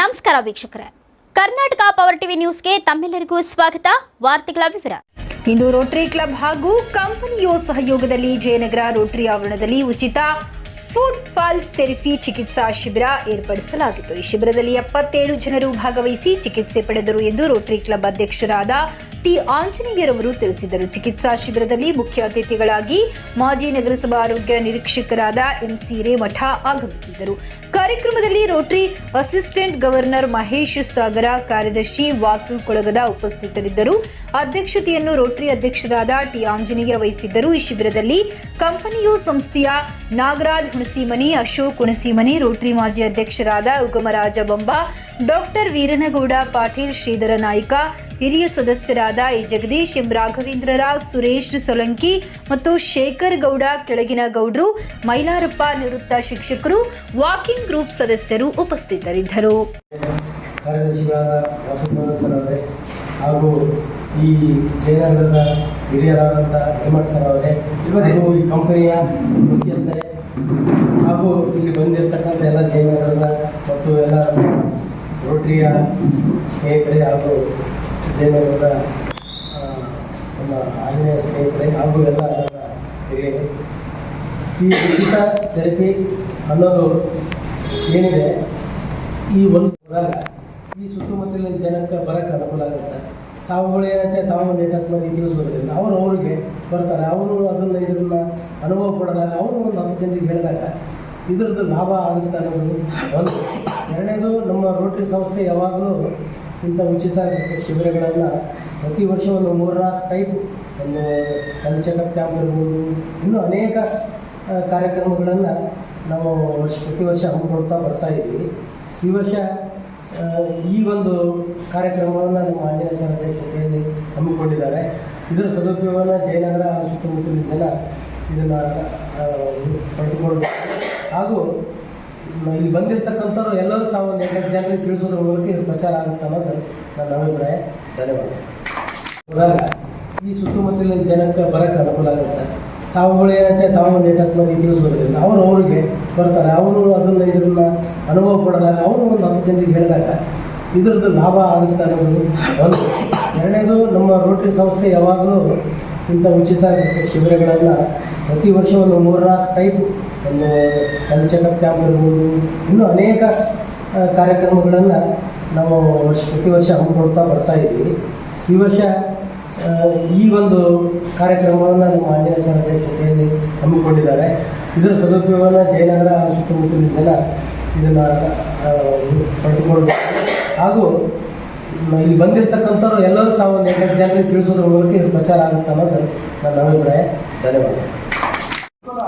ನಮಸ್ಕಾರ ವೀಕ್ಷಕರೇ, Karnataka power TV ನ್ಯೂಸ್ಗೆ ತಮ್ಮೆಲ್ಲರಿಗೂ ಸ್ವಾಗತ. ವಾರ್ತೆಗಳ ವಿವರ. ಇಂದು ರೋಟರಿ ಕ್ಲಬ್ ಹಾಗೂ ಕಂಪನಿಯು ಸಹಯೋಗದಲ್ಲಿ ಜಯನಗರ ರೋಟರಿ ಆವರಣದಲ್ಲಿ ಉಚಿತ ಫುಟ್ ಪಾಲ್ಸ್ ಥೆರಪಿ ಚಿಕಿತ್ಸಾ ಶಿಬಿರ ಏರ್ಪಡಿಸಲಾಗಿತ್ತು. ಈ ಶಿಬಿರದಲ್ಲಿ 77 ಜನರು ಭಾಗವಹಿಸಿ ಚಿಕಿತ್ಸೆ ಪಡೆದರು ಎಂದು ರೋಟರಿ ಕ್ಲಬ್ ಅಧ್ಯಕ್ಷರಾದ ಟಿ ಆಂಜನೇಯರವರು ತಿಳಿಸಿದರು. ಚಿಕಿತ್ಸಾ ಶಿಬಿರದಲ್ಲಿ ಮುಖ್ಯ ಅತಿಥಿಗಳಾಗಿ ಮಾಜಿ ನಗರಸಭಾ ಆರೋಗ್ಯ ನಿರೀಕ್ಷಕರಾದ ಎಂಸಿ ರೇಮಠ ಆಗಮಿಸಿದ್ದರು. ಕಾರ್ಯಕ್ರಮದಲ್ಲಿ ರೋಟರಿ ಅಸಿಸ್ಟೆಂಟ್ ಗವರ್ನರ್ ಮಹೇಶ್ ಸಾಗರ, ಕಾರ್ಯದರ್ಶಿ ವಾಸು ಕೊಳಗದ ಉಪಸ್ಥಿತರಿದ್ದರು. ಅಧ್ಯಕ್ಷತೆಯನ್ನು ರೋಟರಿ ಅಧ್ಯಕ್ಷರಾದ ಟಿ ಆಂಜನೇಯ ವಹಿಸಿದ್ದರು. ಈ ಶಿಬಿರದಲ್ಲಿ ಕಂಪನಿಯು ಸಂಸ್ಥೆಯ ನಾಗರಾಜ್ ಹುಣಸಿಮನಿ, ಅಶೋಕ್ ಹುಣಸಿಮನಿ, ರೋಟರಿ ಮಾಜಿ ಅಧ್ಯಕ್ಷರಾದ ಉಗಮರಾಜ ಬೊಂಬ, ಡಾಕ್ಟರ್ ವೀರನಗೌಡ ಪಾಟೀಲ್, ಶ್ರೀಧರ ನಾಯ್ಕ, ಹಿರಿಯ ಸದಸ್ಯರಾದ ಎ ಜಗದೀಶ್, ಎಂ ರಾಘವೇಂದ್ರರಾವ್, ಸುರೇಶ್ ಸೊಲಂಕಿ ಮತ್ತು ಶೇಖರ್ ಗೌಡ, ಕೆಳಗಿನ ಗೌಡ್ರು, ಮೈಲಾರಪ್ಪ, ನಿವೃತ್ತ ಶಿಕ್ಷಕರು, ವಾಕಿಂಗ್ ಗ್ರೂಪ್ ಸದಸ್ಯರು ಉಪಸ್ಥಿತರಿದ್ದರು. ಕಾರ್ಯದರ್ಶಿಗಳಾದ ವಾಸುದೇವ ಹಾಗೂ ಈ ಜಯನಗರದ ಹಿರಿಯರಾದಂಥ ಹೇಮಂತ್ ಸರ್ ಅವರೇ, ಹಾಗೂ ಈ ಕಂಪನಿಯ ಮುಖ್ಯಸ್ಥರೇ ಹಾಗೂ ಇಲ್ಲಿ ಬಂದಿರತಕ್ಕಂಥ ಎಲ್ಲ ಜಯನಗರದ ಮತ್ತು ಎಲ್ಲ ರೋಟರಿಯ ಸ್ನೇಹಿತರೆ ಹಾಗೂ ಜಯನಗರದ ನಮ್ಮ ಆಂಜನೇಯ ಸ್ನೇಹಿತರೆ ಹಾಗೂ ಎಲ್ಲ ಹಿರಿಯರು, ಈ ಉಚಿತ ಥೆರಪಿ ಅನ್ನೋದು ಏನಿದೆ ಈ ಒಂದು ಈ ಸುತ್ತಮುತ್ತಲಿನ ಜನಕ್ಕೆ ಬರೋಕ್ಕೆ ಅನುಕೂಲ ಆಗುತ್ತೆ. ತಾವುಗಳು ಏನಂತೆ ತಾವು ನೆಟ್ಟಕ್ಕೆ ಮಂದಿ ತಿಳಿಸೋದ್ರಿಂದ ಅವರಿಗೆ ಬರ್ತಾರೆ. ಅವರು ಇದನ್ನು ಅನುಭವ ಪಡೆದಾಗ ಅವರು ಒಂದು 10 ಜನರಿಗೆ ಹೇಳಿದಾಗ ಇದರದ್ದು ಲಾಭ ಆಗುತ್ತೆ ಅನ್ನೋದು ಒಂದು. ಎರಡನೇದು, ನಮ್ಮ ರೋಟರಿ ಸಂಸ್ಥೆ ಯಾವಾಗಲೂ ಇಂಥ ಉಚಿತ ಶಿಬಿರಗಳನ್ನು ಪ್ರತಿ ವರ್ಷ ಒಂದು 3-4 ಟೈಪ್, ಒಂದು ಚೆಕಪ್ ಕ್ಯಾಂಪ್ ಇರ್ಬೋದು, ಇನ್ನೂ ಅನೇಕ ಕಾರ್ಯಕ್ರಮಗಳನ್ನು ನಾವು ಪ್ರತಿ ವರ್ಷ ಹಮ್ಮಿಕೊಳ್ತಾ ಬರ್ತಾ ಇದ್ದೀವಿ. ಈ ವರ್ಷ ಈ ಒಂದು ಕಾರ್ಯಕ್ರಮವನ್ನು ನಮ್ಮ ಆಂಜನೇಯ ಸರ್ ಅಧ್ಯಕ್ಷತೆಯಲ್ಲಿ ಹಮ್ಮಿಕೊಂಡಿದ್ದಾರೆ. ಇದರ ಸದುಪಯೋಗವನ್ನು ಜಯನಗರ ಸುತ್ತಮುತ್ತಲಿನ ಜನ ಇದನ್ನು ಪಡೆದುಕೊಳ್ಳಬೇಕು. ಹಾಗೂ ಇಲ್ಲಿ ಬಂದಿರತಕ್ಕಂಥವ್ರು ಎಲ್ಲರೂ ತಾವು ಜನರಿಗೆ ತಿಳಿಸೋದ್ರ ಮೂಲಕ ಇದು ಪ್ರಚಾರ ಆಗುತ್ತೆ ಅನ್ನೋದು ನನ್ನ ಅಭಿಪ್ರಾಯ. ಧನ್ಯವಾದ. ಹೋದಾಗ ಈ ಸುತ್ತಮುತ್ತಲಿನ ಜನಕ್ಕೆ ಬರೋಕ್ಕೆ ಅನುಕೂಲ ಆಗುತ್ತೆ. ತಾವುಗಳು ಏನಂತೆ ತಾವು ನೆಟ್ಟಕ್ಕೆ ಮಂದಿ ತಿಳಿಸೋದ್ರಿಂದ ಅವರಿಗೆ ಬರ್ತಾರೆ. ಅವರು ಇದನ್ನು ಅನುಭವ ಪಡೆದಾಗ ಅವರು ಒಂದು 10 ಜನರಿಗೆ ಹೇಳಿದಾಗ ಇದರದ್ದು ಲಾಭ ಆಗುತ್ತೆ ಅನ್ನೋದು ಒಂದು. ಎರಡನೇದು, ನಮ್ಮ ರೋಟರಿ ಸಂಸ್ಥೆ ಯಾವಾಗಲೂ ಇಂಥ ಉಚಿತ ಶಿಬಿರಗಳನ್ನು ಪ್ರತಿ ವರ್ಷ ಒಂದು 3-4 ಟೈಪ್, ಒಂದು ಚೆಕಪ್ ಕ್ಯಾಂಪ್ ಇರ್ಬೋದು, ಇನ್ನೂ ಅನೇಕ ಕಾರ್ಯಕ್ರಮಗಳನ್ನು ನಾವು ಪ್ರತಿ ವರ್ಷ ಹಮ್ಮಿಕೊಳ್ತಾ ಬರ್ತಾ ಇದ್ದೀವಿ. ಈ ವರ್ಷ ಈ ಒಂದು ಕಾರ್ಯಕ್ರಮವನ್ನು ನಮ್ಮ ಆಂಜನೇಯ ಸರ್ ಅಧ್ಯಕ್ಷತೆಯಲ್ಲಿ ಹಮ್ಮಿಕೊಂಡಿದ್ದಾರೆ. ಇದರ ಸದುಪಯೋಗವನ್ನು ಜಯನಗರ ಸುತ್ತಮುತ್ತಲಿನ ಜನ ಇದನ್ನು ಪಡೆದುಕೊಳ್ಳಬೇಕು. ಹಾಗೂ ಇಲ್ಲಿ ಬಂದಿರತಕ್ಕಂಥವ್ರು ಎಲ್ಲರೂ ತಾವು ಜನರಿಗೆ ತಿಳಿಸೋದ್ರ ಮೂಲಕ ಇದು ಪ್ರಚಾರ ಆಗುತ್ತೆ ಅನ್ನೋದು ನನ್ನ ಅಭಿಪ್ರಾಯ. ಧನ್ಯವಾದ.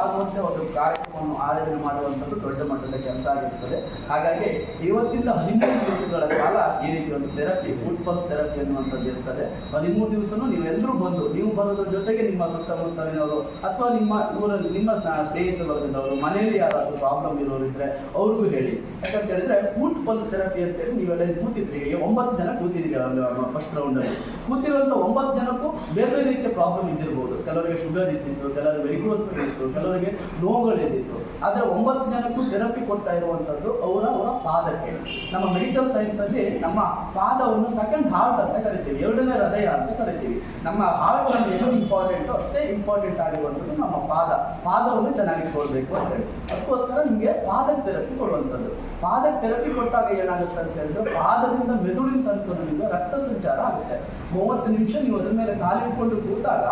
ಆಗುವಂತೆ ಒಂದು ಕಾರ್ಯಕ್ರಮವನ್ನು ಆಯೋಜನೆ ಮಾಡುವಂಥದ್ದು ದೊಡ್ಡ ಮಟ್ಟದ ಕೆಲಸ ಆಗಿರುತ್ತದೆ. ಹಾಗಾಗಿ ಇವತ್ತಿಂದ 13 ದಿವಸಗಳ ಕಾಲ ಈ ರೀತಿ ಒಂದು ಥೆರಪಿ, ಫುಟ್ ಪಾಲ್ಸ್ ಥೆರಪಿ ಅನ್ನುವಂಥದ್ದು ಇರ್ತದೆ. 13 ದಿವಸನೂ ನೀವೆಲ್ಲರೂ ಬಂದು, ನೀವು ಬರೋದ್ರ ಜೊತೆಗೆ ನಿಮ್ಮ ಸುತ್ತಮುತ್ತಲಿನವರು ಅಥವಾ ನಿಮ್ಮ ಊರಲ್ಲಿ ನಿಮ್ಮ ಸ್ನೇಹಿತ ವರ್ಗದವರು, ಮನೆಯಲ್ಲಿ ಯಾರಾದರೂ ಪ್ರಾಬ್ಲಮ್ ಇರೋರು ಇದ್ದರೆ ಅವ್ರಿಗೂ ಹೇಳಿ. ಯಾಕಂತ ಹೇಳಿದ್ರೆ ಫುಟ್ ಪಾಲ್ಸ್ ಥೆರಪಿ ಅಂತೇಳಿ ನೀವೆಲ್ಲ ಕೂತಿದ್ರಿ, 9 ಜನ ಕೂತಿದ್ದೀರಿ ಫಸ್ಟ್ ರೌಂಡಲ್ಲಿ. ಕೂತಿರುವಂಥ 9 ಜನಕ್ಕೂ ಬೇರೆ ಬೇರೆ ರೀತಿಯ ಪ್ರಾಬ್ಲಮ್ ಇದ್ದಿರ್ಬೋದು. ಕೆಲವರಿಗೆ ಶುಗರ್ ಇದ್ದಿತ್ತು, ಕೆಲವರಿಗೆ ವೆರಿಕೋಸ್ ಇತ್ತು, ಕೆಲವರಿಗೆ ನೋವುಗಳಿದ್ದಿತ್ತು. ಆದರೆ 9 ಜನಕ್ಕೂ ಥೆರಪಿ ಕೊಡ್ತಾ ಇರುವಂಥದ್ದು ಅವರ ಪಾದಕ್ಕೆ. ನಮ್ಮ ಮೆಡಿಕಲ್ ಸೈನ್ಸ್ ಅಲ್ಲಿ ನಮ್ಮ ಪಾದವನ್ನು ಸೆಕೆಂಡ್ ಹಾರ್ಟ್ ಅಂತ ಕರಿತೀವಿ, 2ನೇ ಹೃದಯ ಅಂತ ಕರಿತೀವಿ. ನಮ್ಮ ಹಾರ್ಟ್ ನಮ್ಗೆ ಎಷ್ಟು ಇಂಪಾರ್ಟೆಂಟ್ ಅಷ್ಟೇ ಇಂಪಾರ್ಟೆಂಟ್ ಆಗಿರುವಂಥದ್ದು ನಮ್ಮ ಪಾದವನ್ನು ಚೆನ್ನಾಗಿ ಕೊಡಬೇಕು ಅಂತ ಹೇಳಿ. ಅದಕ್ಕೋಸ್ಕರ ನಿಮಗೆ ಪಾದಕ್ಕೆ ಥೆರಪಿ ಕೊಡುವಂಥದ್ದು. ಪಾದಕ್ಕೆ ಥೆರಪಿ ಕೊಟ್ಟಾಗ ಏನಾಗುತ್ತೆ ಅಂತ ಹೇಳಿದ್ರೆ, ಪಾದದಿಂದ ಮೆದುಳಿನ ತನಕ ರಕ್ತ ಸಂಚಾರ ಆಗುತ್ತೆ. 30 ನಿಮಿಷ ನೀವು ಅದ್ರ ಮೇಲೆ ಕಾಲಿಟ್ಕೊಂಡು ಕೂತಾಗ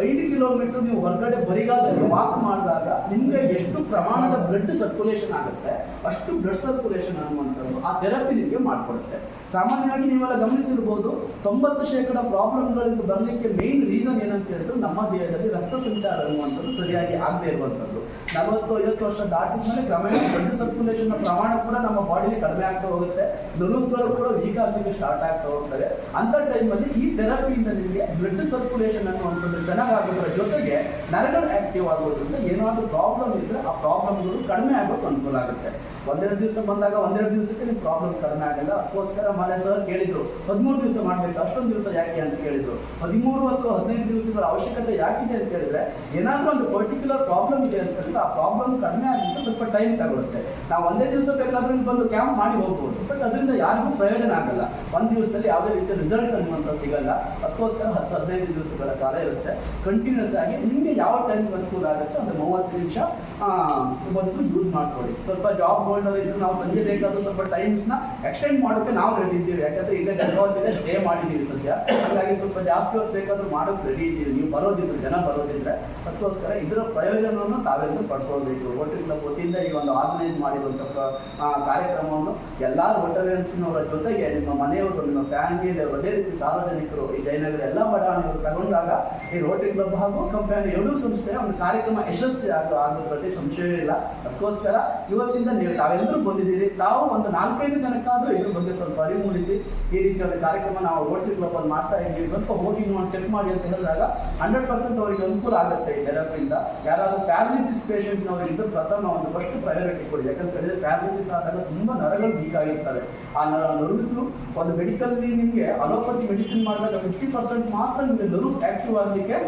5 ಕಿಲೋಮೀಟರ್ ನೀವು ಹೊರಗಡೆ ಬರಿಗಾಲದಲ್ಲಿ ವಾಕ್ ಮಾಡಿದಾಗ ನಿಮಗೆ ಎಷ್ಟು ಪ್ರಮಾಣದ ಬ್ಲಡ್ ಸರ್ಕ್ಯುಲೇಷನ್ ಆಗುತ್ತೆ ಅಷ್ಟು ಬ್ಲಡ್ ಸರ್ಕ್ಯುಲೇಷನ್ ಅನ್ನುವಂಥದ್ದು ಆ ಥೆರಪಿ ನಿಮಗೆ ಮಾಡಿಕೊಡುತ್ತೆ. ಸಾಮಾನ್ಯವಾಗಿ ನೀವೆಲ್ಲ ಗಮನಿಸಿರ್ಬೋದು, 90% ಪ್ರಾಬ್ಲಮ್ಗಳಿಂದ ಬರಲಿಕ್ಕೆ ಮೇನ್ ರೀಸನ್ ಏನಂತ ಹೇಳಿದ್ರೆ ನಮ್ಮ ದೇಹದಲ್ಲಿ ರಕ್ತ ಸಂಚಾರ ಅನ್ನುವಂಥದ್ದು ಸರಿಯಾಗಿ ಆಗದೆ ಇರುವಂಥದ್ದು. 40-50 ವರ್ಷ ದಾಟಿದ ಮೇಲೆ ಕ್ರಮೇಣ ಬ್ಲಡ್ ಸರ್ಕ್ಯುಲೇಷನ್ ಪ್ರಮಾಣ ಕೂಡ ನಮ್ಮ ಬಾಡಿಲಿ ಕಡಿಮೆ ಆಗ್ತಾ ಹೋಗುತ್ತೆ. ನರ್ವ್ಸ್ಗಳು ಕೂಡ ವೀಕ್ ಆಗಲಿಕ್ಕೆ ಸ್ಟಾರ್ಟ್ ಆಗ್ತಾ ಹೋಗ್ತದೆ. ಅಂಥ ಟೈಮಲ್ಲಿ ಈ ಥೆರಪಿಯಿಂದ ನಿಮಗೆ ಬ್ಲಡ್ ಸರ್ಕ್ಯುಲೇಷನ್ ಅನ್ನುವಂಥದ್ದು ಚೆನ್ನಾಗಾಗೋದ್ರ ಜೊತೆಗೆ ನರಗಳು ಆಕ್ಟಿವ್ ಆಗೋದ್ರಿಂದ ಏನಾದರೂ ಪ್ರಾಬ್ಲಮ್ ಇದ್ರೆ ಆ ಪ್ರಾಬ್ಲಮ್ಗಳು ಕಡಿಮೆ ಆಗೋಕ್ಕೆ ಅನುಕೂಲ ಆಗುತ್ತೆ. ಒಂದೆರಡು ದಿವಸ ಬಂದಾಗ ಒಂದೆರಡು ದಿವಸಕ್ಕೆ ನಿಮ್ಮ ಪ್ರಾಬ್ಲಮ್ ಕಡಿಮೆ ಆಗಲ್ಲ. ಅದಕ್ಕೋಸ್ಕರ ಮನೆ ಸರ್ ಕೇಳಿದ್ರು 13 ದಿವಸ ಮಾಡಬೇಕು, ಅಷ್ಟೊಂದು ದಿವಸ ಯಾಕೆ ಅಂತ ಕೇಳಿದ್ರು. 13 ಅಥವಾ 15 ದಿವಸಗಳ ಅವಶ್ಯಕತೆ ಯಾಕಿದೆ ಅಂತ ಹೇಳಿದ್ರೆ ಏನಾದರೂ ಒಂದು ಪರ್ಟಿಕ್ಯುಲರ್ ಪ್ರಾಬ್ಲಮ್ ಇದೆ ಅಂತಂದ್ರೆ ಆ ಪ್ರಾಬ್ಲಮ್ ಕಡಿಮೆ ಆಗಿದ್ದು ಸ್ವಲ್ಪ ಟೈಮ್ ತಗೊಳುತ್ತೆ. ನಾವು ಒಂದೇ ದಿವಸ ಬೇಕಾದ್ರೆ ಬಂದು ಕ್ಯಾಂಪ್ ಮಾಡಿ ಹೋಗ್ಬೋದು, ಬಟ್ ಅದರಿಂದ ಯಾರಿಗೂ ಪ್ರಯೋಜನ ಆಗಲ್ಲ. ಒಂದು ದಿವಸದಲ್ಲಿ ಯಾವುದೇ ರೀತಿಯ ರಿಸಲ್ಟ್ ಅನ್ನುವಂಥ ಸಿಗಲ್ಲ. ಅದಕ್ಕೋಸ್ಕರ 10-15 ದಿವಸಗಳ ಕಾಲ ಇರುತ್ತೆ. ಕಂಟಿನ್ಯೂಸ್ ಆಗಿ ನಿಮಗೆ ಯಾವ ಟೈಮ್ ಅನುಕೂಲ ಆಗುತ್ತೆ ಒಂದು 30 ನಿಮಿಷ ಬಂದು ಯೂಸ್ ಮಾಡ್ಕೊಳ್ಳಿ. ಸ್ವಲ್ಪ ಜಾಬ್ ಹೋಲ್ಡರ್ ಇದ್ರೆ ನಾವು ಸಂಜೆ ಬೇಕಾದರೂ ಸ್ವಲ್ಪ ಟೈಮ್ಸ್ನ ಎಕ್ಸ್ಟೆಂಡ್ ಮಾಡೋಕ್ಕೆ ನಾವು ರೆಡಿ ಇದ್ದೀವಿ. ಯಾಕಂದರೆ ಇಲ್ಲೇ ಗಂಗಾವತಿಗೆ ಸ್ಟೇ ಮಾಡಿದ್ದೀವಿ ಸದ್ಯ, ಹಾಗಾಗಿ ಸ್ವಲ್ಪ ಜಾಸ್ತಿ ಹೊತ್ತು ಬೇಕಾದರೂ ಮಾಡೋಕ್ಕೆ ರೆಡಿ ಇದ್ದೀವಿ. ನೀವು ಬರೋದಿದ್ರೆ ಜನ ಬರೋದಿದ್ರೆ ಅದಕ್ಕೋಸ್ಕರ ಇದರ ಪ್ರಯೋಜನವನ್ನು ತಾವೆಲ್ಲರೂ ಪಡ್ಕೊಳ್ಬೇಕು. ರೋಟರಿ ಕ್ಲಬ್ ವತಿಯಿಂದ ಈ ಒಂದು ಆರ್ಗನೈಸ್ ಮಾಡಿರುವಂಥ ಕಾರ್ಯಕ್ರಮವನ್ನು ಎಲ್ಲ ರೋಟರಿಯನ್ಸ್ನವರ ಜೊತೆಗೆ ನಿಮ್ಮ ಮನೆಯವರು, ನಿಮ್ಮ ಫ್ಯಾಮಿಲಿ, ಅದೇ ರೀತಿ ಸಾರ್ವಜನಿಕರು, ಈ ಜಯನಗರ ಎಲ್ಲ ಬಡಾವಣೆಯವರು ತಗೊಂಡಾಗ ಈ ರೋಟರಿ ಕ್ಲಬ್ ಹಾಗೂ ಕಂಪನಿ ಎರಡೂ ಸಂಸ್ಥೆಯ ಒಂದು ಕಾರ್ಯಕ್ರಮ ಯಶಸ್ವಿ ಆಗೋದ್ರಲ್ಲಿ ಸಂಶಯ ಇಲ್ಲ. ಅದಕ್ಕೋಸ್ಕರ ಇವತ್ತಿಂದ ನೀವು ತಾವೆಲ್ಲರೂ ಬಂದಿದ್ದೀರಿ. ತಾವು ಒಂದು 4-5 ಜನಕ್ಕಾದರೂ ಇದ್ರ ಬಗ್ಗೆ ಸ್ವಲ್ಪ ಅರಿವು ಮೂಡಿಸಿ ಈ ರೀತಿಯ ಒಂದು ಕಾರ್ಯಕ್ರಮ ನಾವು ರೋಟರಿ ಕ್ಲಬ್ ಅಲ್ಲಿ ಮಾಡ್ತಾ ಇದ್ದೀವಿ, ಸ್ವಲ್ಪ ಹೋಗಿ ನೋಡಿ ಚೆಕ್ ಮಾಡಿ ಅಂತ ಹೇಳಿದಾಗ 100% ಅವರಿಗೆ ಅನುಕೂಲ ಆಗುತ್ತೆ ಈ ಥೆರಪಿಯಿಂದ. ಯಾರಾದರೂ ಪ್ಯಾರಲಿಸಿಸ್ ಪೇಷಂಟ್ನವರಿದ್ದು ಪ್ರಥಮ ಒಂದು ಫಸ್ಟ್ ಪ್ರಯಾರಿಟಿ ಕೊಡಿ. ಯಾಕಂತ ಹೇಳಿದ್ರೆ ಪ್ಯಾರಲಿಸಿಸ್ ಆದಾಗ ತುಂಬ ನರಗಳು ವೀಕ್ ಆಗಿರ್ತವೆ. ಆ ನರ್ವ್ಸು ಒಂದು ಮೆಡಿಕಲ್ಲಿ ನಿಮಗೆ ಅಲೋಪತಿ ಮೆಡಿಸಿನ್ ಮಾಡಿದಾಗ 50% ಮಾತ್ರ ನಿಮಗೆ ನರ್ವ್ಸ್ ಆಕ್ಟಿವ್ ಆಗಲಿಕ್ಕೆ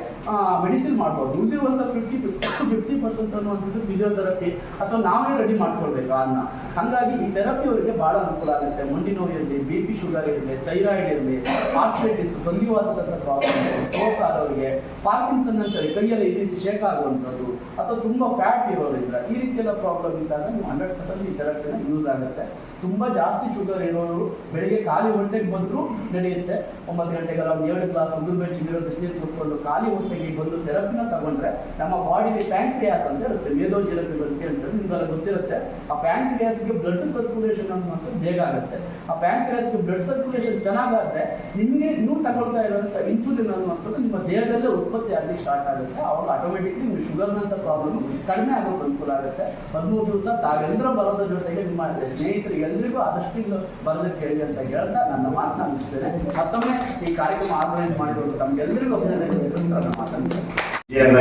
ಮೆಡಿಸಿನ್ ಮಾಡ್ಬೋದು. ಉಳಿದಿರುವಂಥ 50% ಅನ್ನುವಂಥದ್ದು ಫಿಸಿಯೋಥೆರಪಿ ಅಥವಾ ನಾವೇ ರೆಡಿ ಮಾಡ್ಕೊಳ್ಬೇಕು ಅನ್ನ. ಹಾಗಾಗಿ ಈ ಥೆರಪಿ ಅವರಿಗೆ ಭಾಳ ಅನುಕೂಲ ಆಗುತ್ತೆ. ಮಂಡಿ ನೋವು ಇರಲಿ, BP ಶುಗರ್ ಇರಲಿ, ಥೈರಾಯ್ಡ್ ಇರಲಿ, ಆರ್ಥ್ರೈಟಿಸ್, ಸಂಧಿವಾತದ ಪ್ರಾಬ್ಲಮ್, ಸ್ಟ್ರೋಕ್ ಆದವರಿಗೆ, ಪಾರ್ಕಿನ್ಸನ್ ಅಂತೇಳಿ ಕೈಯಲ್ಲಿ ಈ ರೀತಿ ಶೇಕ್ ಆಗುವಂಥದ್ದು, ಅಥವಾ ತುಂಬ ಫ್ಯಾಟ್ ಇರೋದ್ರಿಂದ ಈ ರೀತಿಯೆಲ್ಲ ಪ್ರಾಬ್ಲಮ್ ಇದ್ದಾಗ ನೀವು 100% ಈ ಥೆರಪಿನ ಯೂಸ್ ಆಗುತ್ತೆ. ತುಂಬ ಜಾಸ್ತಿ ಶುಗರ್ ಇರೋರು ಬೆಳಿಗ್ಗೆ ಖಾಲಿ ಹೊಟ್ಟೆಗೆ ಬಂದರೂ ನಡೆಯುತ್ತೆ. 9 ಗಂಟೆಗೆಲ್ಲ ಒಂದು 2 ಗ್ಲಾಸ್ ಉಗುರು ಬೆಚ್ಚಗಿರೋ ಬಿಸಿನೀರು ಕುತ್ಕೊಂಡು ಖಾಲಿ ಹೊಟ್ಟೆಗೆ ಬಂದು ಥೆರಪಿನ ತಗೊಂಡ್ರೆ ನಮ್ಮ ಬಾಡಿಲಿ ಪ್ಯಾಂಕ್ರಿಯಾಸ್ ಅಂತ ಇರುತ್ತೆ, ಮೇದೋಜಿರಪಿ ಬಗ್ಗೆ ಅಂತ ನಿಮ್ಗೆಲ್ಲ ಗೊತ್ತಿರುತ್ತೆ. ಆ ಪ್ಯಾಂಕ್ರಿಯಾಸ್ಗೆ ಬ್ಲಡ್ ಸರ್ಕ್ಯುಲೇಷನ್ ಅನ್ನುವಂಥದ್ದು ಬೇಗ ಆಗುತ್ತೆ. ಆ ಪ್ಯಾಂಕ್ರಿಯಾಸ್ಗೆ ಬ್ಲಡ್ ಸರ್ಕ್ಯುಲೇಷನ್ ಚೆನ್ನಾಗಾದ್ರೆ ನಿಮಗೆ ನೀವು ತಗೊಳ್ತಾ ಇರುವಂಥ ಇನ್ಸುಲಿನ್ ಅನ್ನುವಂಥದ್ದು ನಿಮ್ಮ ದೇಹದಲ್ಲೇ ಉತ್ಪತ್ತಿ ಆಗಲಿಕ್ಕೆ ಸ್ಟಾರ್ಟ್ ಆಗುತ್ತೆ. ಅವಾಗ ಆಟೋಮೆಟಿಕ್ಲಿ ನಿಮಗೆ ಶುಗರ್ನಂಥ ಪ್ರಾಬ್ಲಮ್ ಕಡಿಮೆ ಆಗೋಕ್ಕೆ ಅನುಕೂಲ ಆಗುತ್ತೆ. 13 ದಿವಸ ತಾವೆಲ್ಲರೂ ಬರೋದ್ರ ಜೊತೆಗೆ ನಿಮ್ಮ ಸ್ನೇಹಿತರಿಗೆ ಎಲ್ರಿಗೂ ಆದಷ್ಟು ಬರೋದಕ್ಕೆ ಹೇಳಿ ಅಂತ ಹೇಳ್ತಾ ನನ್ನ ಮಾತನ್ನ ಮುಗಿಸ್ತೇನೆ. ಮತ್ತೊಮ್ಮೆ ಈ ಕಾರ್ಯಕ್ರಮ ಆರ್ಗನೈಸ್ ಮಾಡಿರೋದು ತಮಗೆಲ್ಲರಿಗೂ ಅಭಿನಂದನೆ ಮಾತಾಡ್ತೇನೆ.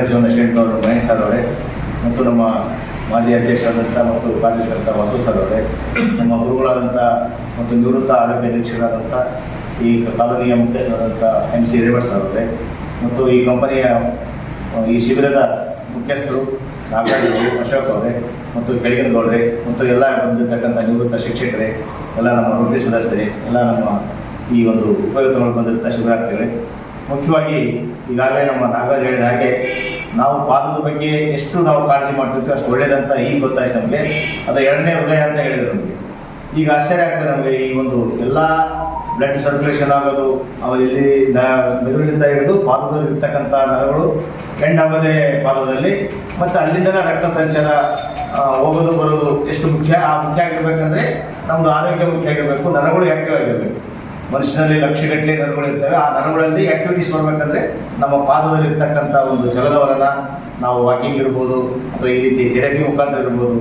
ಜೀವನ ಶೆಟ್ಟವರು ಮಹೇಶ್ ಸರ್ ಅವರೇ ಮತ್ತು ನಮ್ಮ ಮಾಜಿ ಅಧ್ಯಕ್ಷರಾದಂಥ ಮತ್ತು ಉಪಾಧ್ಯಕ್ಷರಾದಂಥ ವಸು ಸರ್ ಅವರೇ, ನಮ್ಮ ಗುರುಗಳಾದಂಥ ಮತ್ತು ನಿವೃತ್ತ ಆರೋಗ್ಯ ಅಧೀಕ್ಷಕರಾದಂಥ ಈ ಕಾಲೋನಿಯ ಮುಖ್ಯಸ್ಥರಾದಂಥ MC ರೇವಟ್ ಸರ್ ಅವರೇ, ಮತ್ತು ಈ ಕಂಪನಿಯ ಈ ಶಿಬಿರದ ಮುಖ್ಯಸ್ಥರು ನಾಗರಾಜ್ ಅಶೋಕ್ ಅವರೇ, ಮತ್ತು ಕೆಳಗಿನ ಗೌಡ್ರೆ, ಮತ್ತು ಎಲ್ಲ ಬಂದಿರತಕ್ಕಂಥ ನಿವೃತ್ತ ಶಿಕ್ಷಕರೇ, ಎಲ್ಲ ನಮ್ಮ ರೋಟರಿ ಸದಸ್ಯರೇ, ಎಲ್ಲ ನಮ್ಮ ಈ ಒಂದು ಉಪಯುಕ್ತಗಳು ಬಂದಿರುತ್ತ ಶಿಬಿರಾರ್ಥಿಗಳೇ. ಮುಖ್ಯವಾಗಿ ಈಗಾಗಲೇ ನಮ್ಮ ನಾಗರಾಜ್ ಹೇಳಿದ ಹಾಗೆ ನಾವು ಪಾದದ ಬಗ್ಗೆ ಎಷ್ಟು ನಾವು ಕಾಳಜಿ ಮಾಡ್ತಿರ್ತೀವಿ ಅಷ್ಟು ಒಳ್ಳೇದಂತ ಈಗ ಗೊತ್ತಾಯ್ತು ನಮಗೆ. ಅದು 2ನೇ ಹೃದಯ ಅಂತ ಹೇಳಿದ್ರು ನಮಗೆ. ಈಗ ಆಶ್ಚರ್ಯ ಆಗ್ತದೆ ನಮಗೆ. ಈ ಒಂದು ಎಲ್ಲ ಬ್ಲಡ್ ಸರ್ಕ್ಯುಲೇಷನ್ ಆಗೋದು ಇಲ್ಲಿ ಮೆದುಳಿನಿಂದ ಹಿಡಿದು ಪಾದದಲ್ಲಿ ಇರ್ತಕ್ಕಂಥ ನರಗಳು ಎಂಡ್ ಆಗೋದೇ ಪಾದದಲ್ಲಿ, ಮತ್ತು ಅಲ್ಲಿಂದಲೇ ರಕ್ತ ಸಂಚಾರ ಹೋಗೋದು ಬರೋದು ಎಷ್ಟು ಮುಖ್ಯ. ಆ ಮುಖ್ಯ ಆಗಿರ್ಬೇಕಂದ್ರೆ ನಮ್ಮದು ಆರೋಗ್ಯ ಮುಖ್ಯ ಆಗಿರಬೇಕು, ನರಗಳು ಆ್ಯಕ್ಟಿವ್ ಆಗಿರಬೇಕು. ಮನುಷ್ಯನಲ್ಲಿ ಲಕ್ಷಗಟ್ಟಲೆ ನರಗಳು ಇರ್ತವೆ. ಆ ನರಗಳಲ್ಲಿ ಆ್ಯಕ್ಟಿವಿಟೀಸ್ ಬರಬೇಕಂದ್ರೆ ನಮ್ಮ ಪಾದದಲ್ಲಿ ಇರ್ತಕ್ಕಂಥ ಒಂದು ಚಲನವಲನ, ನಾವು ವಾಕಿಂಗ್ ಇರ್ಬೋದು ಅಥವಾ ಈ ರೀತಿ ಥೆರಪಿ ಮುಖಾಂತರ ಇರ್ಬೋದು,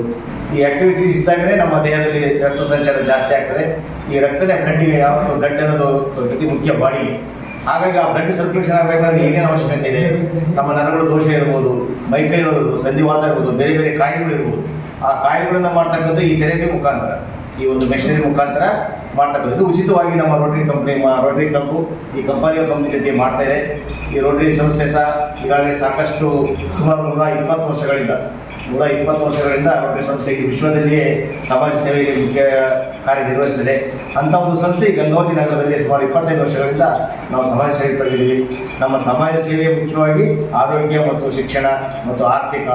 ಈ ಆ್ಯಕ್ಟಿವಿಟೀಸ್ ಇದ್ದಾಗಲೇ ನಮ್ಮ ದೇಹದಲ್ಲಿ ರಕ್ತ ಸಂಚಾರ ಜಾಸ್ತಿ ಆಗ್ತದೆ. ಈ ರಕ್ತನೇ ಬ್ಲಡ್ಡಿಗೆ ಯಾವುದು ಬ್ಲಡ್ ಅನ್ನೋದು ಅತಿ ಮುಖ್ಯ ಬಾಡಿಗೆ. ಹಾಗಾಗಿ ಆ ಬ್ಲಡ್ ಸರ್ಕ್ಯುಲೇಷನ್ ಆಗಬೇಕಂದ್ರೆ ಏನೇನು ಅವಶ್ಯಕತೆ ಇದೆ, ನಮ್ಮ ನರಗಳು ದೋಷ ಇರ್ಬೋದು, ಮೈಕೈ ಇರ್ಬೋದು, ಸಂಧಿವಾತ ಇರ್ಬೋದು, ಬೇರೆ ಬೇರೆ ಕಾಯಿಲೆಗಳು ಇರ್ಬೋದು. ಆ ಕಾಯಿಲೆಗಳನ್ನು ಮಾಡ್ತಕ್ಕಂಥ ಈ ಥೆರಪಿ ಮುಖಾಂತರ, ಈ ಒಂದು ಮೆಷಿನರಿ ಮುಖಾಂತರ ಮಾಡ್ತಕ್ಕಂಥದ್ದು ಉಚಿತವಾಗಿ ನಮ್ಮ ರೋಟರಿ ಕ್ಲಬ್ಬು ಈ ಕಂಪನಿಯ ಜೊತೆ ಮಾಡ್ತಾ ಇದೆ. ಈ ರೋಟರಿ ಸಂಸ್ಥೆ ಸಹ ಈಗಾಗಲೇ ಸಾಕಷ್ಟು ಸುಮಾರು 120 ವರ್ಷಗಳಿಂದ ರೋಟರಿ ಸಂಸ್ಥೆಗೆ ವಿಶ್ವದಲ್ಲಿಯೇ ಸಮಾಜ ಸೇವೆಗೆ ಮುಖ್ಯ ಕಾರ್ಯನಿರ್ವಹಿಸುತ್ತದೆ. ಅಂಥ ಒಂದು ಸಂಸ್ಥೆ ಗಂಗಾವತಿ ನಗರದಲ್ಲಿ ಸುಮಾರು 25 ವರ್ಷಗಳಿಂದ ನಾವು ಸಮಾಜ ಸೇವೆ ತೊಡಗಿದ್ದೀವಿ. ನಮ್ಮ ಸಮಾಜ ಸೇವೆ ಮುಖ್ಯವಾಗಿ ಆರೋಗ್ಯ ಮತ್ತು ಶಿಕ್ಷಣ ಮತ್ತು ಆರ್ಥಿಕ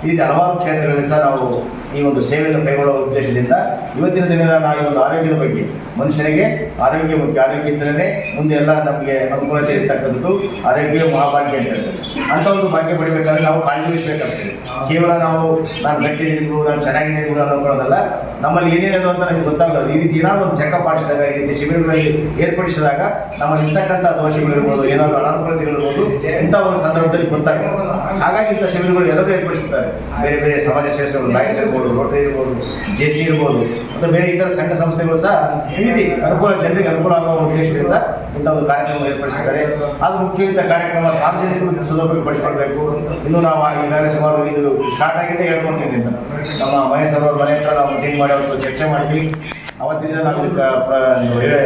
ಈ ರೀತಿ ಹಲವಾರು ಕ್ಷೇತ್ರಗಳಲ್ಲಿ ಸಹ ನಾವು ಈ ಒಂದು ಸೇವೆಯನ್ನು ಕೈಗೊಳ್ಳುವ ಉದ್ದೇಶದಿಂದ ಇವತ್ತಿನ ದಿನದ ನಾವು ಒಂದು ಆರೋಗ್ಯದ ಬಗ್ಗೆ, ಮನುಷ್ಯನಿಗೆ ಆರೋಗ್ಯ ಮುಖ್ಯ, ಆರೋಗ್ಯದಿಂದಲೇ ಮುಂದೆ ಎಲ್ಲ ನಮಗೆ ಅನುಕೂಲತೆ ಇರ್ತಕ್ಕಂಥದ್ದು. ಆರೋಗ್ಯ ಮಹಾಭಾಗ್ಯ ಅಂತ ಹೇಳ್ತಾರೆ. ಅಂಥ ಒಂದು ಭಾಗ್ಯ ಪಡಿಬೇಕಾದ್ರೆ ನಾವು ಕಾಳಜಿ ವಹಿಸಬೇಕಾಗ್ತದೆ. ಕೇವಲ ನಾನು ಗಟ್ಟಿದ್ದೀನಿ, ನಾನು ಚೆನ್ನಾಗಿದ್ದೀನಿ ಅನ್ನೋಕೊಳ್ಳೋದಲ್ಲ. ನಮ್ಮಲ್ಲಿ ಏನೇನದು ಅಂತ ನಮಗೆ ಗೊತ್ತಾಗೋದು. ಈ ರೀತಿ ಏನಾದ್ರು ಒಂದು ಚೆಕಪ್ ಮಾಡಿಸಿದಾಗ, ಈ ರೀತಿ ಶಿಬಿರಗಳಲ್ಲಿ ಏರ್ಪಡಿಸಿದಾಗ ನಮ್ಮಲ್ಲಿ ಇರ್ತಕ್ಕಂಥ ದೋಷಗಳಿರ್ಬೋದು, ಏನಾದರೂ ಅನಾನುಕೂಲತೆಗಳಿರ್ಬೋದು, ಇಂಥ ಒಂದು ಸಂದರ್ಭದಲ್ಲಿ ಗೊತ್ತಾಗ್ತದೆ. ಹಾಗಾಗಿ ಇಂಥ ಶಿಬಿರಗಳು ಎಲ್ಲರೂ ಏರ್ಪಡಿಸುತ್ತಾರೆ. ಬೇರೆ ಬೇರೆ ಸಮಾಜ ಸೇವೆಗಳು, ಲಯನ್ಸ್ ಇರ್ಬೋದು, ರೋಟರಿ ಇರ್ಬೋದು, JC ಇರ್ಬೋದು, ಮತ್ತು ಬೇರೆ ಇತರ ಸಂಘ ಸಂಸ್ಥೆಗಳು ಸಹ ಈ ರೀತಿ ಜನರಿಗೆ ಅನುಕೂಲ ಆಗುವ ಉದ್ದೇಶದಿಂದ ಇಂಥ ಒಂದು ಕಾರ್ಯಕ್ರಮ ಏರ್ಪಡಿಸಿದ್ದಾರೆ. ಅದು ಮುಖ್ಯವಾದ ಕಾರ್ಯಕ್ರಮ ಸಾರ್ವಜನಿಕರು ಸದುಪಯೋಗಪಡಿಸಿಕೊಳ್ಬೇಕು. ಇನ್ನು ನಾವು ಈಗಾಗಲೇ ಸುಮಾರು ಇದು ಸ್ಟಾರ್ಟ್ ಆಗಿದೆ 2-3 ದಿನದಿಂದ. ನಮ್ಮ ಮಹೇಶ್ ಅವ್ರ ಮನೆ ಹತ್ರ ನಾವು ಮೀಟಿಂಗ್ ಮಾಡಿ ಅವತ್ತು ಚರ್ಚೆ ಮಾಡಿದ್ವಿ. ಅವತ್ತಿಂದ ನಾವು ಇದಕ್ಕೆ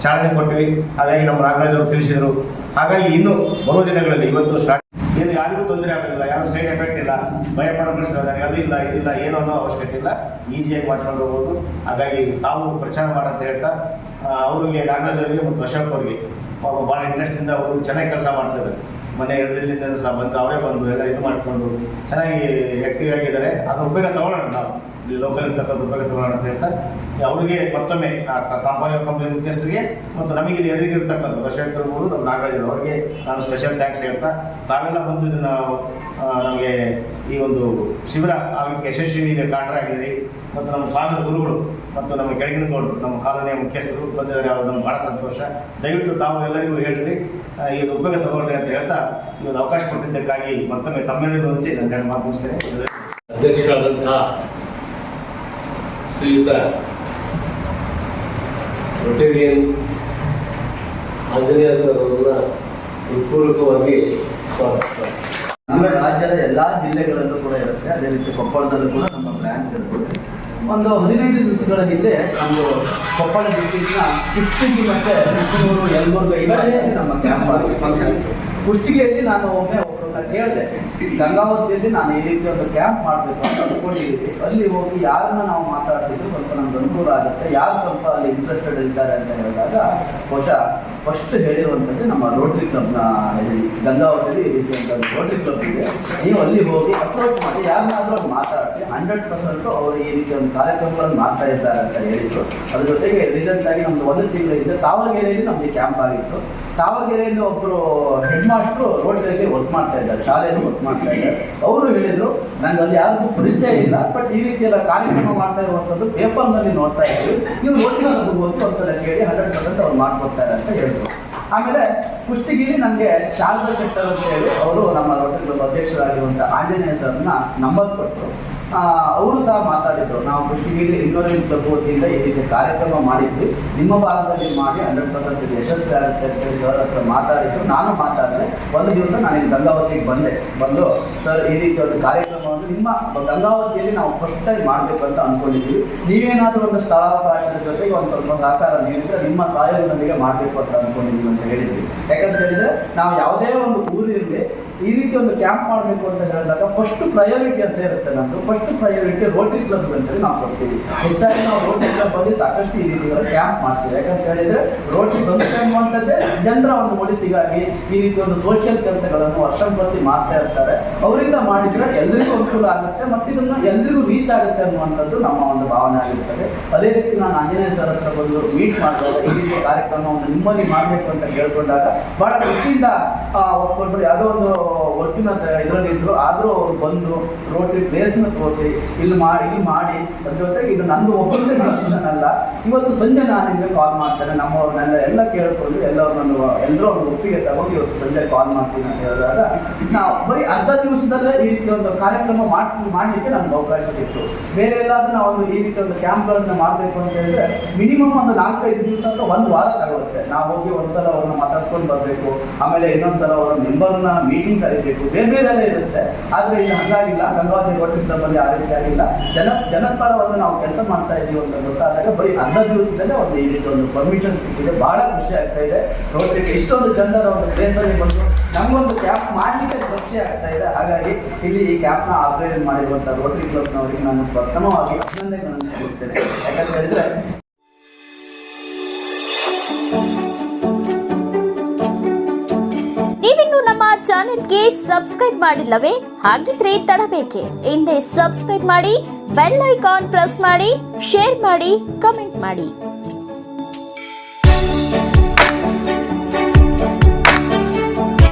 ಚಾಲನೆ ಕೊಟ್ವಿ. ಹಾಗಾಗಿ ನಮ್ಮ ನಾಗರಾಜ್ ಅವರು ತಿಳಿಸಿದರು. ಹಾಗಾಗಿ ಇನ್ನು ಬರುವ ದಿನಗಳಲ್ಲಿ ಇವತ್ತು ಸ್ಟಾರ್ಟ್ ಏನು ಯಾರಿಗೂ ತೊಂದರೆ ಆಗೋದಿಲ್ಲ, ಯಾರು ಸೈಡ್ ಎಫೆಕ್ಟ್ ಇಲ್ಲ, ಭಯ ಪಡೋದಿಲ್ಲ, ಅದು ಇಲ್ಲ ಇದಿಲ್ಲ ಏನೋ ಅನ್ನೋ ಅವಶ್ಯಕತೆ ಇಲ್ಲ, ಈಸಿಯಾಗಿ ಮಾಡ್ಕೊಂಡು ಹೋಗ್ಬೋದು. ಹಾಗಾಗಿ ತಾವು ಪ್ರಚಾರ ಮಾಡಂತ ಹೇಳ್ತಾ ಅವರಿಗೆ ನಾಗರಾಜ್ ಅವರಿಗೆ ಮತ್ತು ಅಶೋಕ್ ಅವರಿಗೆ ಭಾಳ ಇಂಟ್ರೆಸ್ಟಿಂದ ಅವರು ಚೆನ್ನಾಗಿ ಕೆಲಸ ಮಾಡ್ತಿದ್ದಾರೆ. ಮನೆ 2 ದಿನದಿಂದ ಸಹ ಬಂದು ಅವರೇ ಬಂದು ಎಲ್ಲ ಇದು ಮಾಡಿಕೊಂಡು ಚೆನ್ನಾಗಿ ಆ್ಯಕ್ಟಿವ್ ಆಗಿದ್ದಾರೆ. ಅದರ ಉಪಯೋಗ ತಗೊಳ್ಳೋಣ, ನಾವು ಇಲ್ಲಿ ಲೋಕಲ್ ಇರ್ತಕ್ಕಂಥ ಉಪಯೋಗ ತಗೊಳ್ಳೋಣ ಅಂತ ಹೇಳ್ತಾ ಅವರಿಗೆ ಮತ್ತೊಮ್ಮೆ ಕಂಪನಿ ಮುಖ್ಯಸ್ಥರಿಗೆ ಮತ್ತು ನಮಗೆ ಇಲ್ಲಿ ಎದುರಿಗಿರ್ತಕ್ಕಂಥ ಅಶೋಕ್ ಅವರು ನಮ್ಮ ನಾಗರಾಜ್ ಅವರಿಗೆ ನಾನು ಸ್ಪೆಷಲ್ ಥ್ಯಾಂಕ್ಸ್ ಹೇಳ್ತಾ ತಾವೆಲ್ಲ ಬಂದು ಇದನ್ನು ನಮಗೆ ಈ ಒಂದು ಶಿಬಿರ ಆಗಲಿಕ್ಕೆ ಯಶಸ್ವಿ ಕಾರಣರಾಗಿದ್ದೀರಿ. ಮತ್ತು ನಮ್ಮ ಸ್ವಾಮಿ ಗುರುಗಳು ಮತ್ತು ನಮ್ಮ ಕೆಳಗಿನ ಗೌಡರು ನಮ್ಮ ಕಾಲೋನಿಯ ಮುಖ್ಯಸ್ಥರು ಬಂದಿದ್ದಾರೆ. ಅದು ನಮ್ಗೆ ಭಾಳ ಸಂತೋಷ. ದಯವಿಟ್ಟು ತಾವು ಎಲ್ಲರಿಗೂ ಹೇಳ್ರಿ ಇದು ಉಪಯೋಗ ತಗೊಳ್ರಿ ಅಂತ ಹೇಳ್ತಾ ಈ ಒಂದು ಅವಕಾಶ ಕೊಟ್ಟಿದ್ದಕ್ಕಾಗಿ ಮತ್ತೊಮ್ಮೆ ತಮ್ಮೆಲ್ಲರಿಗೂ ಅನಿಸಿ ನಾನು 2 ಮಾತು ಮುಗಿಸ್ತೇನೆ. ಅಧ್ಯಕ್ಷರಾದಂತಹ ಶ್ರೀಯುತ ರೊಟೇರಿಯನ್ ಆಂಜನೇಯ ಸರ್ ಅವರನ್ನ ಹೃತ್ಪೂರ್ವಕವಾಗಿ ಸ್ವಾಗತ. ನಮ್ಮ ರಾಜ್ಯದ ಎಲ್ಲಾ ಜಿಲ್ಲೆಗಳಲ್ಲೂ ಕೂಡ ಇರುತ್ತೆ. ಅದೇ ರೀತಿ ಕೊಪ್ಪಳದಲ್ಲೂ ಕೂಡ ನಮ್ಮ ಬ್ರಾಂಚ್ ಇರುತ್ತೆ. ಒಂದು 15 ದಿವಸಗಳ ಹಿಂದೆ ನಮ್ಮದು ಕೊಪ್ಪಳ ಡಿಸ್ಟ್ರಿಕ್ಟ್ನ ಕುಷ್ಟಗಿ ಮತ್ತು ಚಿಕ್ಕಮಗಳೂರು ಯಲಬುರ್ಗ ನಮ್ಮ ಕ್ಯಾಂಪ್ ಫಂಕ್ಷನ್. ಕುಷ್ಟಗಿಯಲ್ಲಿ ನಾನು ಒಬ್ಬರನ್ನ ಕೇಳಿದೆ, ಗಂಗಾವತಿಯಲ್ಲಿ ನಾನು ಈ ರೀತಿ ಒಂದು ಕ್ಯಾಂಪ್ ಮಾಡಬೇಕು ಅಂತ ಅಂದ್ಕೊಂಡಿದ್ದೀವಿ. ಅಲ್ಲಿ ಹೋಗಿ ಯಾರನ್ನ ನಾವು ಮಾತಾಡ್ಸಿದ್ರು ಸ್ವಲ್ಪ ನಮ್ಗೆ ಅನುಕೂಲ ಆಗುತ್ತೆ, ಯಾರು ಸ್ವಲ್ಪ ಅಲ್ಲಿ ಇಂಟ್ರೆಸ್ಟೆಡ್ ಇರ್ತಾರೆ ಅಂತ ಹೇಳಿದಾಗ ಬಹುಶಃ ಫಸ್ಟ್ ಹೇಳಿರುವಂಥದ್ದು ನಮ್ಮ ರೋಟರಿ ಕ್ಲಬ್ನ ಗಂಗಾವತಿಯಲ್ಲಿ ಈ ರೀತಿ ಒಂದು ರೋಟರಿ ಕ್ಲಬ್ ಇದೆ. ನೀವು ಅಲ್ಲಿ ಹೋಗಿ ಅಪ್ರೋಚ್ ಮಾಡಿ ಯಾರನ್ನಾದ್ರೂ ಮಾತಾಡಿಸಿ 100% ಅವರು ಈ ರೀತಿ ಒಂದು ಕಾರ್ಯಕ್ರಮಗಳನ್ನು ಮಾಡ್ತಾ ಇದ್ದಾರೆ ಅಂತ ಹೇಳಿದ್ರು. ಅದ್ರ ಜೊತೆಗೆ ರೀಸೆಂಟ್ ಆಗಿ ನಮ್ದು 1 ತಿಂಗಳಿಂದ ತಾವರಗೆರೆಯಲ್ಲಿ ನಮಗೆ ಕ್ಯಾಂಪ್ ಆಗಿತ್ತು. ತಾವರಗೆರೆಯಲ್ಲಿ ಒಬ್ಬರು ಹೆಡ್ ಮಾಸ್ಟ್ರು ರೋಟರಿಯಲ್ಲಿ ವರ್ಕ್ ಮಾಡ್ತಾ ಇದ್ದಾರೆ, ಶಾಲೆಯಲ್ಲಿ ವರ್ಕ್ ಮಾಡ್ತಾ ಇದ್ದಾರೆ. ಅವರು ಹೇಳಿದ್ರು ನಂಗೆ ಅಲ್ಲಿ ಯಾರಿಗೂ ಪರಿಚಯ ಇಲ್ಲ, ಬಟ್ ಈ ರೀತಿ ಎಲ್ಲ ಕಾರ್ಯಕ್ರಮ ಮಾಡ್ತಾ ಇರುವಂಥದ್ದು ಪೇಪರ್ನಲ್ಲಿ ನೋಡ್ತಾ ಇದ್ದೀವಿ, ನೀವು ರೋಟರಿನಲ್ಲಿ ಹೋಗಿ ಒಂದ್ಸಲ ಕೇಳಿ 100% ಅವ್ರು ಮಾಡ್ಕೊಡ್ತಾರೆ ಅಂತ ಹೇಳಿದ್ರು. ಆಮೇಲೆ ಕುಷ್ಟಗಿಲಿ ನನಗೆ ಶಾರದಾ ಶೆಟ್ಟರ್ ಅಂತ ಹೇಳಿ ಅವರು ನಮ್ಮ ರೋಟರಿ ಕ್ಲಬ್ ಅಧ್ಯಕ್ಷರಾಗಿರುವಂಥ ಆಂಜನೇಯ ಸರ್ನ ನಂಬರ್ ಕೊಟ್ಟರು. ಅವರು ಸಹ ಮಾತಾಡಿದ್ರು, ನಾವು ಕುಷ್ಟಗಿಲಿ ಇನ್ನೂರೈದು ಕ್ಲಬ್ ವತಿಯಿಂದ ಈ ರೀತಿ ಕಾರ್ಯಕ್ರಮ ಮಾಡಿದ್ವಿ, ನಿಮ್ಮ ಭಾಗದಲ್ಲಿ ಮಾಡಿ 100% ಯಶಸ್ವಿ ಆಗುತ್ತೆ ಅಂತ ಹೇಳಿ ಸರ್ ಹತ್ರ ಮಾತಾಡಿದ್ರು. ನಾನು ಮಾತಾಡಿದೆ. ಒಂದು ದಿವಸ ನಾನು ಇಲ್ಲಿ ಗಂಗಾವತಿಗೆ ಬಂದು ಸರ್ ಈ ರೀತಿ ಒಂದು ಕಾರ್ಯಕ್ರಮವನ್ನು ನಿಮ್ಮ ಗಂಗಾವತಿಯಲ್ಲಿ ನಾವು ಫಸ್ಟಾಗಿ ಮಾಡಬೇಕು ಅಂತ ಅಂದ್ಕೊಂಡಿದ್ದೀವಿ, ನೀವೇನಾದರೂ ಒಂದು ಸ್ಥಳಾವಕಾಶದ ಜೊತೆಗೆ ಒಂದು ಸ್ವಲ್ಪ ಸಹಕಾರ ನೀಡಿದ್ರೆ ನಿಮ್ಮ ಸಹಯೋಗದೊಂದಿಗೆ ಮಾಡಬೇಕು ಅಂತ ಅಂದ್ಕೊಂಡಿದ್ದೀವಿ ಅಂತ ಹೇಳಿದ್ವಿ. ಯಾಕಂತ ಹೇಳಿದ್ರೆ ನಾವು ಯಾವುದೇ ಒಂದು ಊರಿರಲಿ ಈ ರೀತಿ ಒಂದು ಕ್ಯಾಂಪ್ ಮಾಡಬೇಕು ಅಂತ ಹೇಳಿದಾಗ ಫಸ್ಟ್ ಪ್ರಯಾರಿಟಿ ಅಂತ ಇರುತ್ತೆ ನಮ್ಮದು. ಫಸ್ಟ್ ಪ್ರಯಾರಿಟಿ ರೋಟರಿ ಕ್ಲಬ್ ಅಂತೇಳಿ ನಾವು ಕೊಡ್ತೀವಿ. ಹೆಚ್ಚಾಗಿ ನಾವು ರೋಟರಿ ಕ್ಲಬ್ ಅಲ್ಲಿ ಸಾಕಷ್ಟು ಈ ರೀತಿಗಳ ಕ್ಯಾಂಪ್ ಮಾಡ್ತೀವಿ. ಯಾಕಂತ ಹೇಳಿದ್ರೆ ರೋಟರಿ ಸಂಸ್ಥೆ ಅನ್ನುವಂಥದ್ದೇ ಜನರ ಒಂದು ಒಳಿತಿಗಾಗಿ ಈ ರೀತಿ ಒಂದು ಸೋಷಿಯಲ್ ಕೆಲಸಗಳನ್ನು ವರ್ಷಂಪ್ರತಿ ಮಾಡ್ತಾ ಇರ್ತಾರೆ. ಅವರಿಂದ ಮಾಡಿದ್ರೆ ಎಲ್ರಿಗೂ ಅನುಕೂಲ ಆಗುತ್ತೆ ಮತ್ತು ಇದನ್ನು ಎಲ್ರಿಗೂ ರೀಚ್ ಆಗುತ್ತೆ ಅನ್ನುವಂಥದ್ದು ನಮ್ಮ ಒಂದು ಭಾವನೆ ಆಗಿರ್ತದೆ. ಅದೇ ರೀತಿ ನಾನು ಆಂಜನೇಯ ಸರ್ ಹತ್ರ ಬಂದು ಮೀಟ್ ಮಾಡಿದಾಗ ಈ ರೀತಿಯ ಕಾರ್ಯಕ್ರಮವನ್ನು ನಿಮ್ಮಲ್ಲಿ ಮಾಡಬೇಕು ಅಂತ ಕೇಳ್ಕೊಂಡಾಗ ಬಹಳ ಖುಷಿಯಿಂದ ಒಪ್ಕೊಂಡ್ರು. ಯಾವುದೋ ಒಂದು ವರ್ಕಿನ ಇದರಲ್ಲಿ ಇದ್ರು, ಆದರೂ ಅವರು ಬಂದು ರೋಟರಿ ಪ್ಲೇಸ್ನ ತೋರಿಸಿ ಇಲ್ಲಿ ಮಾಡಿ ಅದ್ರ ಜೊತೆಗೆ ಇದು ನಂದು ಒಬ್ಬರದೇ ಡಿಸಿಷನ್ ಅಲ್ಲ, ಇವತ್ತು ಸಂಜೆ ನಾನು ನಿಮಗೆ ಕಾಲ್ ಮಾಡ್ತೇನೆ, ನಮ್ಮವ್ರನ್ನೆಲ್ಲ ಎಲ್ಲ ಕೇಳ್ಕೊಂಡು ಎಲ್ಲರೂ ಒಂದು ಒಪ್ಪಿಗೆ ತಗೊಂಡು ಇವತ್ತು ಸಂಜೆ ಕಾಲ್ ಮಾಡ್ತೀನಿ ಅಂತ ಹೇಳಿದಾಗ ನಾವು ಬರೀ ಅರ್ಧ ದಿವಸದಲ್ಲೇ ಈ ರೀತಿ ಒಂದು ಕಾರ್ಯಕ್ರಮ ಮಾಡಲಿಕ್ಕೆ ನಮ್ಗೆ ಅವಕಾಶ ಸಿಕ್ತು. ಬೇರೆ ಎಲ್ಲಾದ್ರೂ ನಾವು ಒಂದು ಈ ರೀತಿ ಒಂದು ಕ್ಯಾಂಪ್ಗಳನ್ನು ಮಾಡಬೇಕು ಅಂತ ಹೇಳಿದ್ರೆ ಮಿನಿಮಮ್ ಒಂದು 4-5 ದಿವಸ ಅಂತ 1 ವಾರ ತಗೊಳುತ್ತೆ. ನಾವು ಹೋಗಿ ಒಂದ್ಸಲ ಅವ್ರನ್ನ ಮಾತಾಡ್ಸ್ಕೊಂಡು ಬರಬೇಕು, ಆಮೇಲೆ ಇನ್ನೊಂದ್ಸಲ ಅವರ ಮೆಂಬರ್ನ ಮೀಟಿಂಗ್ ಕರಿಬೇಕು, ಬೇರೆ ಎಲ್ಲ ಇರುತ್ತೆ. ಆದರೆ ಇಲ್ಲಿ ಹಂಗಾಗಿಲ್ಲ, ಗಂಗಾವತಿ ರೋಟರಿ ಕ್ಲಬ್ಬಲ್ಲಿ ಆ ರೀತಿ ಆಗಿಲ್ಲ. ಜನಪರವನ್ನು ನಾವು ಕೆಲಸ ಮಾಡ್ತಾ ಇದ್ದೀವಿ ಅಂತ ಗೊತ್ತಾದಾಗ ಬರೀ ಅರ್ಧ ದಿವಸದಲ್ಲೇ ಒಂದು ಈ ರೀತಿ ಒಂದು ಪರ್ಮಿಷನ್ ಸಿಕ್ಕಿದೆ. ಬಹಳ ಖುಷಿ ಆಗ್ತಾ ಇದೆ. ರೋಟರಿಗೆ ಇಷ್ಟೊಂದು ಜನರ ಒಂದು ಪ್ಲೇಸಲ್ಲಿ ಬಂದು ನಮಗೊಂದು ಕ್ಯಾಂಪ್ ಮಾಡಲಿಕ್ಕೆ ಖುಷಿ ಆಗ್ತಾ ಇದೆ. ಹಾಗಾಗಿ ಇಲ್ಲಿ ಈ ಕ್ಯಾಂಪ್ನ ಆರ್ಗನೈಸ್ ಮಾಡಿರುವಂಥ ರೋಟರಿ ಕ್ಲಬ್ನವರಿಗೆ ನಾನು ಪ್ರಥಮವಾಗಿ ಅಭಿನಂದನೆಗಳನ್ನು ಸಲ್ಲಿಸ್ತೇನೆ. ಯಾಕಂತ ಹೇಳಿದ್ರೆ ನೀವಿನ್ನು ನಮ್ಮ ಚಾನೆಲ್ಗೆ ಸಬ್ಸ್ಕ್ರೈಬ್ ಮಾಡಿಲ್ಲವೇ? ಹಾಗಿದ್ರೆ ತಡಬೇಕೆ? ಹಿಂದೆ ಸಬ್ಸ್ಕ್ರೈಬ್ ಮಾಡಿ, ಬೆಲ್ ಐಕಾನ್ ಪ್ರೆಸ್ ಮಾಡಿ, ಶೇರ್ ಮಾಡಿ, ಕಮೆಂಟ್ ಮಾಡಿ.